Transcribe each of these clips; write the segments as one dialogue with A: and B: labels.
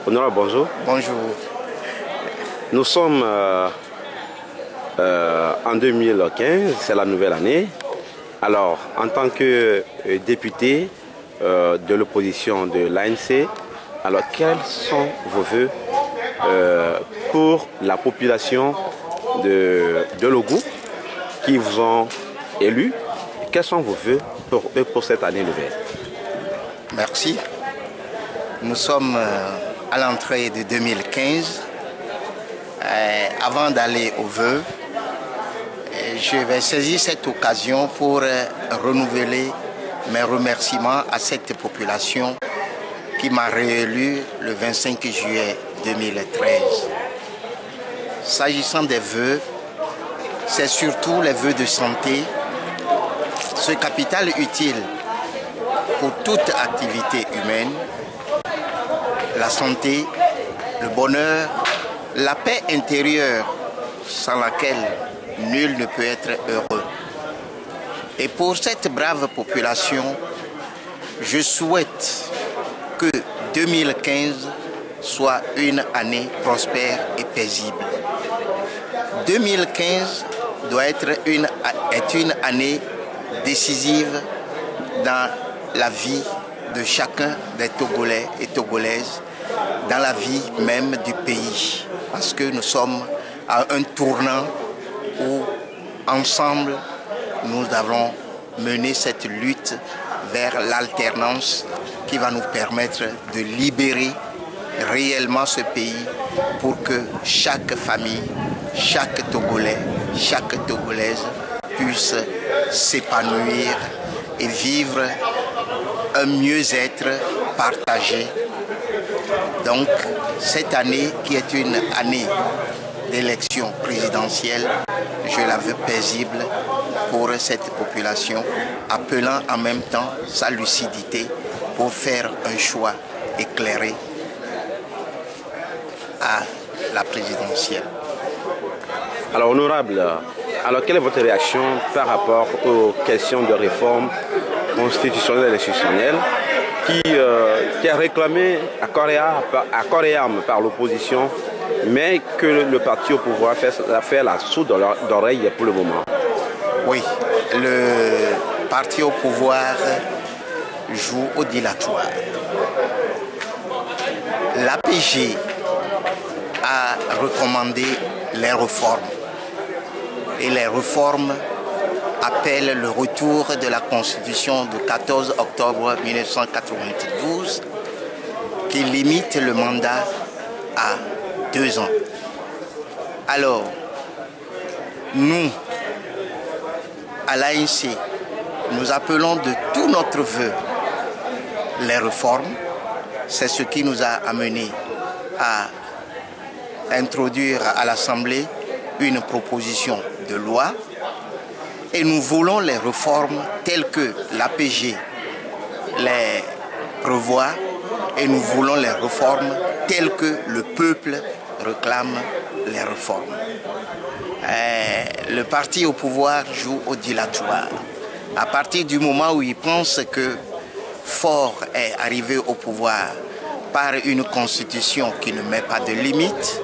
A: Honorable, bonjour.
B: Bonjour.
A: Nous sommes en 2015, c'est la nouvelle année. Alors, en tant que député de l'opposition de l'ANC, alors quels sont vos vœux pour la population de Logou qui vous ont élu? Quels sont vos vœux pour cette année nouvelle?
B: Merci. Nous sommes à l'entrée de 2015. Avant d'aller aux vœux, je vais saisir cette occasion pour renouveler mes remerciements à cette population qui m'a réélu le 25 juillet 2013. S'agissant des vœux, c'est surtout les vœux de santé, ce capital utile pour toute activité humaine, la santé, le bonheur, la paix intérieure sans laquelle nul ne peut être heureux. Et pour cette brave population, je souhaite que 2015 soit une année prospère et paisible. 2015 doit être une année décisive dans la vie de chacun des Togolais et Togolaises, dans la vie même du pays. Parce que nous sommes à un tournant où, ensemble, nous avons mené cette lutte vers l'alternance qui va nous permettre de libérer réellement ce pays pour que chaque famille, chaque Togolais, chaque Togolaise puisse s'épanouir et vivre un mieux-être partagé. Donc, cette année qui est une année d'élection présidentielle, je la veux paisible pour cette population, appelant en même temps sa lucidité pour faire un choix éclairé à la présidentielle.
A: Alors, honorable, alors quelle est votre réaction par rapport aux questions de réforme constitutionnelle et institutionnelle qui est réclamée à corps et âme par l'opposition, mais que le parti au pouvoir fait la sourde d'oreille pour le moment?
B: Oui, le parti au pouvoir joue au dilatoire. L'APG a recommandé les réformes. Et les réformes appellent le retour de la Constitution du 14 octobre 1992 qui limite le mandat à 2 ans. Alors, nous, à l'ANC, nous appelons de tout notre vœu les réformes. C'est ce qui nous a amené à introduire à l'Assemblée une proposition de loi et nous voulons les réformes telles que l'APG les prévoit et nous voulons les réformes telles que le peuple réclame les réformes. Le parti au pouvoir joue au dilatoire. À partir du moment où il pense que Faure est arrivé au pouvoir par une constitution qui ne met pas de limite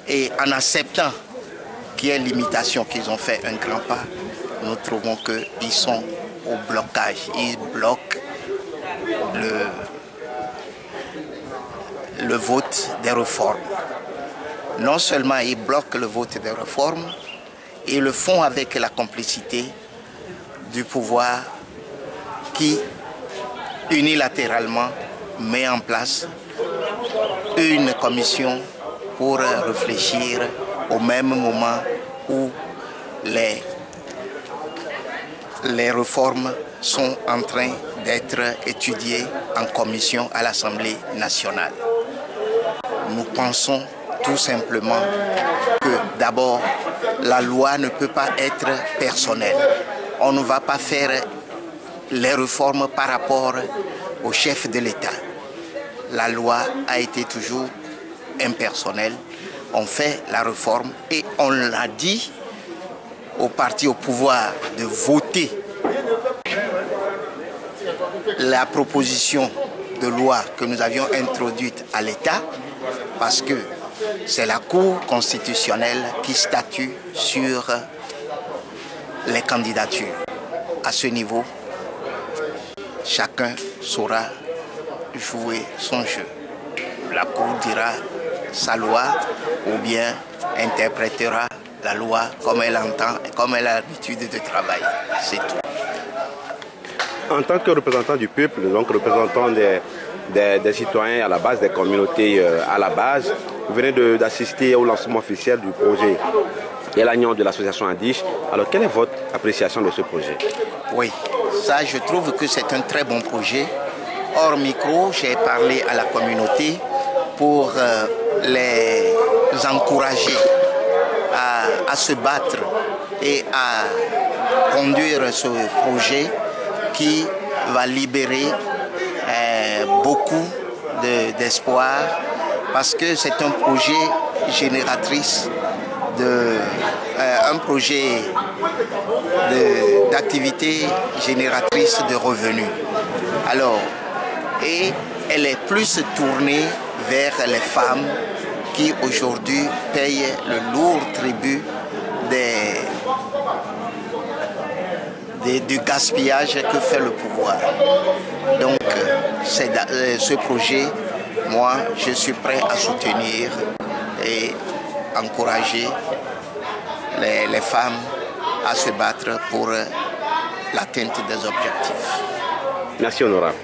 B: et en acceptant qu'il y ait limitation qu'ils ont fait un grand pas, nous trouvons qu'ils sont au blocage. Ils bloquent le vote des réformes. Non seulement ils bloquent le vote des réformes, ils le font avec la complicité du pouvoir qui unilatéralement met en place une commission pour réfléchir au même moment où les réformes sont en train d'être étudiées en commission à l'Assemblée nationale. Nous pensons tout simplement que d'abord, la loi ne peut pas être personnelle. On ne va pas faire les réformes par rapport au chef de l'État. La loi a été toujours impersonnelle. On fait la réforme et on l'a dit au parti au pouvoir de voter la proposition de loi que nous avions introduite à l'État, parce que c'est la Cour constitutionnelle qui statue sur les candidatures. À ce niveau, chacun saura jouer son jeu. La Cour dira sa loi ou bien interprétera la loi comme elle entend, comme elle a l'habitude de travailler. C'est tout.
A: En tant que représentant du peuple, donc représentant des citoyens à la base, des communautés à la base, vous venez d'assister au lancement officiel du projet et l'agneau de l'association Adiche. Alors, quelle est votre appréciation de ce projet?
B: Oui, ça, je trouve que c'est un très bon projet. Hors micro, j'ai parlé à la communauté pour les encourager à se battre et à conduire ce projet qui va libérer beaucoup d'espoir, parce que c'est un projet génératrice un projet d'activité génératrice de revenus. Alors, et elle est plus tournée vers les femmes qui aujourd'hui payent le lourd tribut du gaspillage que fait le pouvoir. Donc, ce projet, moi, je suis prêt à soutenir et encourager les femmes à se battre pour l'atteinte des objectifs.
A: Merci, honorable.